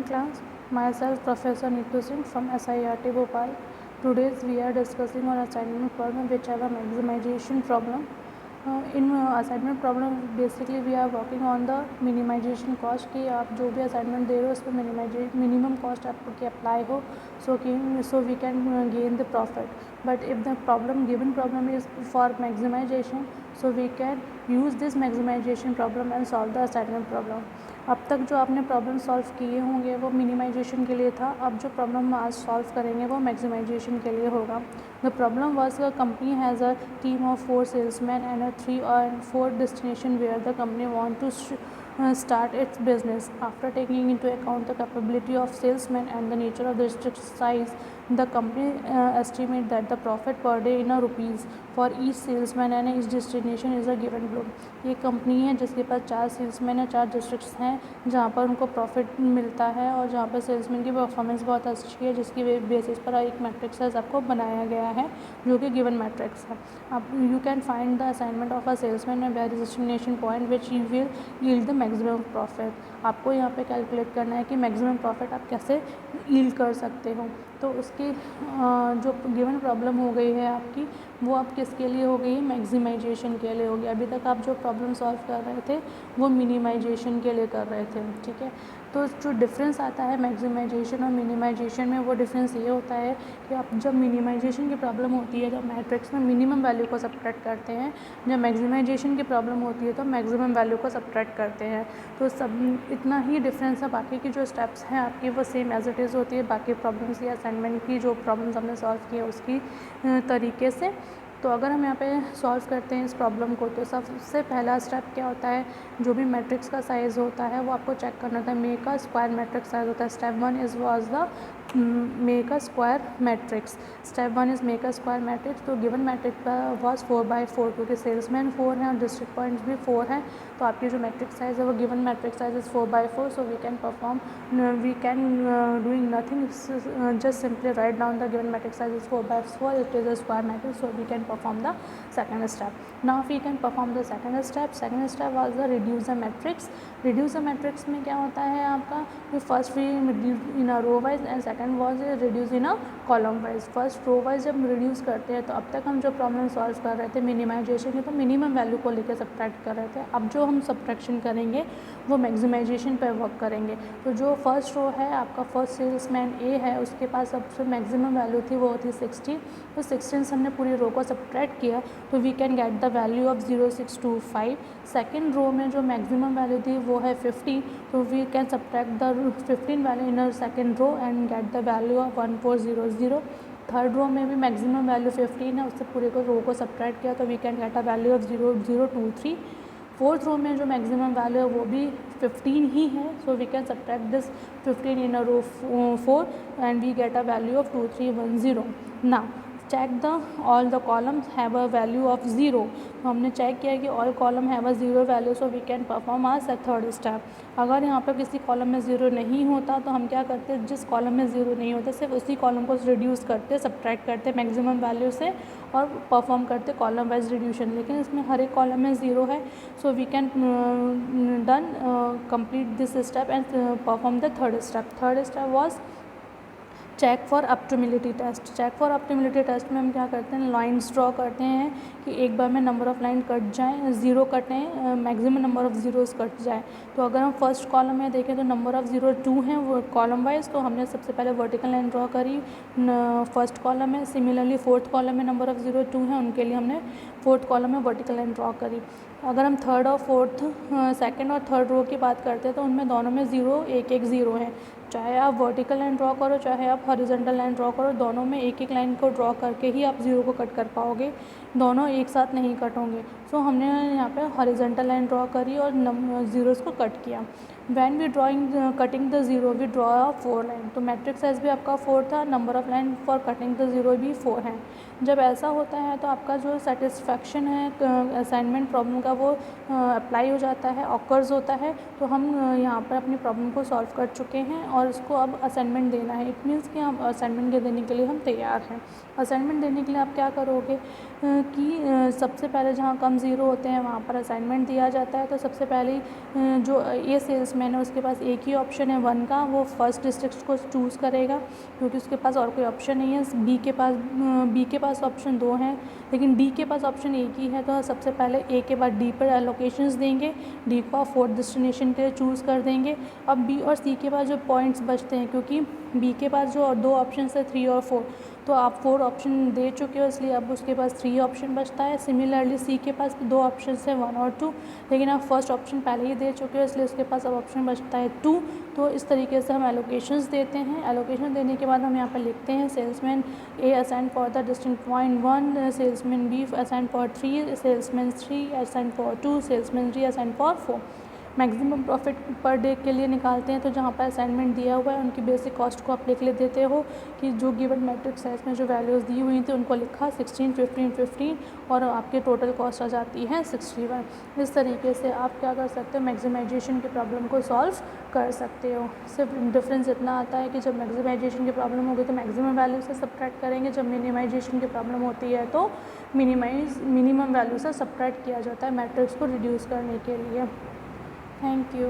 class. Myself, Professor Neetu Singh from SIRT Bhopal. Today we are discussing on assignment problem which have a maximization problem. In assignment problem basically we are working on the minimization cost कि आप जो भी assignment दे रहे हो उस पर minimum cost आपकी apply हो so we can gain the profit. But if the given problem is for maximization, so we can use this maximization problem and solve the assignment problem. अब तक जो आपने प्रॉब्लम सॉल्व किए होंगे वो minimisation के लिए था. अब जो प्रॉब्लम आज सॉल्व करेंगे वो मैक्सिमाइजेशन के लिए होगा. The problem was the company has a team of 4 salesman and 3 और 4 destination where the company want to start its business. After taking into account the capability of salesmen and the nature of the district size, the company estimate that the profit per day in a rupees for each salesman and each destination is a given below. ये company है जिसके पास 4 salesman है, 4 districts हैं जहाँ पर उनको profit मिलता है और जहाँ पर सेल्समैन की परफॉर्मेंस बहुत अच्छी है, जिसकी बेसिस पर एक मैट्रिक्स आपको बनाया गया है जो कि गिवन मैट्रिक्स है. अब you can find the assignment of a salesman and where destination point which you will yield the maximum profit. आपको यहाँ पे कैलकुलेट करना है कि मैक्सिमम प्रॉफिट आप कैसे यील्ड कर सकते हो. तो उसकी जो गिवन प्रॉब्लम हो गई है आपकी वो आप किसके लिए हो गई है, मैक्सिमाइजेशन के लिए हो गई. अभी तक आप जो प्रॉब्लम सॉल्व कर रहे थे वो मिनिमाइजेशन के लिए कर रहे थे. ठीक है, तो जो डिफरेंस आता है मैक्सिमाइजेशन और मिनिमाइजेशन में वो डिफरेंस ये होता है कि आप जब मिनिमाइजेशन की प्रॉब्लम होती है, जब मैट्रिक्स में मिनिमम वैल्यू को सब्ट्रैक्ट करते हैं, जब मैक्सिमाइजेशन की प्रॉब्लम होती है तो मैक्सिमम वैल्यू को सब्ट्रैक्ट करते हैं. तो सब इतना ही डिफरेंस है. बाकी की जो स्टेप्स हैं आपकी वो सेम एज इट इज़ होती है. बाकी प्रॉब्लम्स या असाइनमेंट की जो प्रॉब्लम्स हमने सॉल्व की है उसकी तरीके से. तो अगर हम यहाँ पे सॉल्व करते हैं इस प्रॉब्लम को तो सबसे पहला स्टेप क्या होता है, जो भी मैट्रिक्स का साइज़ होता है वो आपको चेक करना होता है. Make a square matrix size होता है. Step 1 is was the make a square matrix. Step 1 is make a square matrix. तो गिवन मैट्रिक्स वाज 4/4 क्योंकि सेल्समैन 4 हैं और डिस्ट्रिक्ट पॉइंट्स भी 4 हैं. तो आपकी जो मैट्रिक्स साइज़ है वो given matrix size is 4/4. So we can doing nothing, just simply write down the given matrix size is 4/4. It is a square matrix. So we can perform the second step. Now we can perform the second step. Second step was the reduce the matrix. Reduce the matrix में क्या होता है आपका, first we in a row wise and second was reduce in a column wise. First row wise जब reduce करते हैं तो अब तक हम जो प्रॉब्लम सॉल्व कर रहे थे मिनिमाइजेशन की तो मिनिमम वैल्यू को लेकर सब्ट्रैक्ट कर रहे थे. अब जो हम सब्ट्रैक्शन करेंगे वो मैक्सिमाइजेशन पर वर्क करेंगे. तो जो फर्स्ट रो है आपका, फर्स्ट सेल्समैन ए है, उसके पास सबसे मैक्सिमम वैल्यू थी वो थी 60. तो 16 से हमने पूरी रो को सब्ट्रैक्ट किया तो we can get the value of 0625. Second row में जो मैक्सिमम वैल्यू थी वो है 50. तो we can subtract the 15 value in second row and get the value of 1400. Third row में भी मैक्सिमम वैल्यू 15 है, उससे पूरे को रो को सब्ट्रैक्ट किया तो we can get a value of 0023. Fourth row में जो मैक्सिमम वैल्यू है वो भी 15 ही है. So we can subtract this 15 in a row 4 and we get a value of 2310. Now check the all the columns have a value of 0. तो हमने check किया कि all column have a 0 value. So we can perform our third step. अगर यहाँ पर किसी column में 0 नहीं होता तो हम क्या करते हैं, जिस कॉलम में 0 नहीं होता सिर्फ उसी कॉलम को रिड्यूस करते, सब्ट्रैक्ट करते मैक्सिमम वैल्यू से और परफॉर्म करते कॉलम वाइज रिड्यूशन. लेकिन इसमें हर एक कॉलम में 0 है. So we can done complete this step and perform the third step. Third step was check for optimality test. Check for optimality test में हम क्या करते हैं, लाइन्स ड्रॉ करते हैं कि एक बार में नंबर ऑफ़ लाइन कट जाएँ, 0 कटें, maximum number of zeros cut जाए. तो अगर हम फर्स्ट कॉलम में देखें तो नंबर ऑफ़ ज़ीरो 2 हैं वो कॉलम वाइज. तो हमने सबसे पहले वर्टिकल लाइन ड्रॉ करी फर्स्ट कॉलम में. सिमिलरली फोर्थ कॉलम में नंबर ऑफ़ ज़ीरो 2 हैं, उनके लिए हमने फोर्थ कॉलम में वर्टिकल लाइन ड्रॉ करी. अगर हम थर्ड और फोर्थ सेकंड और थर्ड रो की बात करते हैं तो उनमें दोनों में 0 1 0 है. चाहे आप वर्टिकल लाइन ड्रॉ करो चाहे आप हॉरिजॉन्टल लाइन ड्रॉ करो, दोनों में एक एक लाइन को ड्रॉ करके ही आप 0 को कट कर पाओगे, दोनों एक साथ नहीं कट होंगे. सो हमने यहाँ पे हॉरिजॉन्टल लाइन ड्रॉ करी और ज़ीरोज़ को कट किया. When we drawing cutting the 0 we draw 4 line. तो मैट्रिक्स साइज भी आपका 4 था, number of line for cutting the 0 भी 4 है. जब ऐसा होता है तो आपका जो सेटिस्फैक्शन है असाइनमेंट प्रॉब्लम का वो अप्लाई हो जाता है, ऑकर्स होता है. तो हम यहाँ पर अपनी प्रॉब्लम को सॉल्व कर चुके हैं और इसको अब असाइनमेंट देना है. इट मीन्स कि हम असाइनमेंट देने के लिए हम तैयार हैं. असाइनमेंट देने के लिए आप क्या करोगे कि सबसे पहले जहाँ कम 0 होते हैं वहाँ पर असाइनमेंट दिया जाता है. तो सबसे पहले जो ये सेल्समैन सेल्समैन है उसके पास एक ही ऑप्शन है 1 का, वो फर्स्ट डिस्ट्रिक्ट को चूज़ करेगा क्योंकि उसके पास और कोई ऑप्शन नहीं है। बी के पास ऑप्शन 2 हैं लेकिन डी के पास ऑप्शन एक ही है, तो सबसे पहले ए के बाद डी पर एलोकेशंस देंगे, डी को आप 4th डेस्टिनेशन के लिए चूज़ कर देंगे। अब बी और सी के पास जो पॉइंट्स बचते हैं, क्योंकि बी के पास जो 2 ऑप्शन है 3 और 4, तो आप 4 ऑप्शन दे चुके हो इसलिए अब उसके पास 3 ऑप्शन बचता है। सिमिलरली सी के पास 2 ऑप्शन है 1 और 2, लेकिन आप फर्स्ट ऑप्शन पहले ही दे चुके हो इसलिए उसके पास अब ऑप्शन बचता है 2। तो इस तरीके से हम एलोकेशंस देते हैं। एलोकेशन देने के बाद हम यहाँ पर लिखते हैं salesman A assign for the distance point 1, salesman be assign for 3, salesman 3 assign for 2, salesman 3 assign for 4। Maximum profit per day के लिए निकालते हैं, तो जहाँ पर असाइनमेंट दिया हुआ है उनकी बेसिक कॉस्ट को आप लिख ले देते हो कि जो गिवन मैट्रिक्स है इसमें जो वैल्यूज़ दी हुई थी उनको लिखा 16, 15, 15 और आपके टोटल कॉस्ट आ जाती है 61। इस तरीके से आप क्या कर सकते हो, मैक्सिमाइजेशन की प्रॉब्लम को सॉल्व कर सकते हो। सिर्फ डिफरेंस इतना आता है कि जब मैक्सिमाइजेशन की प्रॉब्लम होगी तो मैक्सिमम वैल्यू से सब्ट्रैक्ट करेंगे, जब मिनिमाइजेशन की प्रॉब्लम होती है तो मिनिमम वैल्यू से सब्ट्रैक्ट किया जाता है मैट्रिक्स को रिड्यूस करने के लिए। Thank you.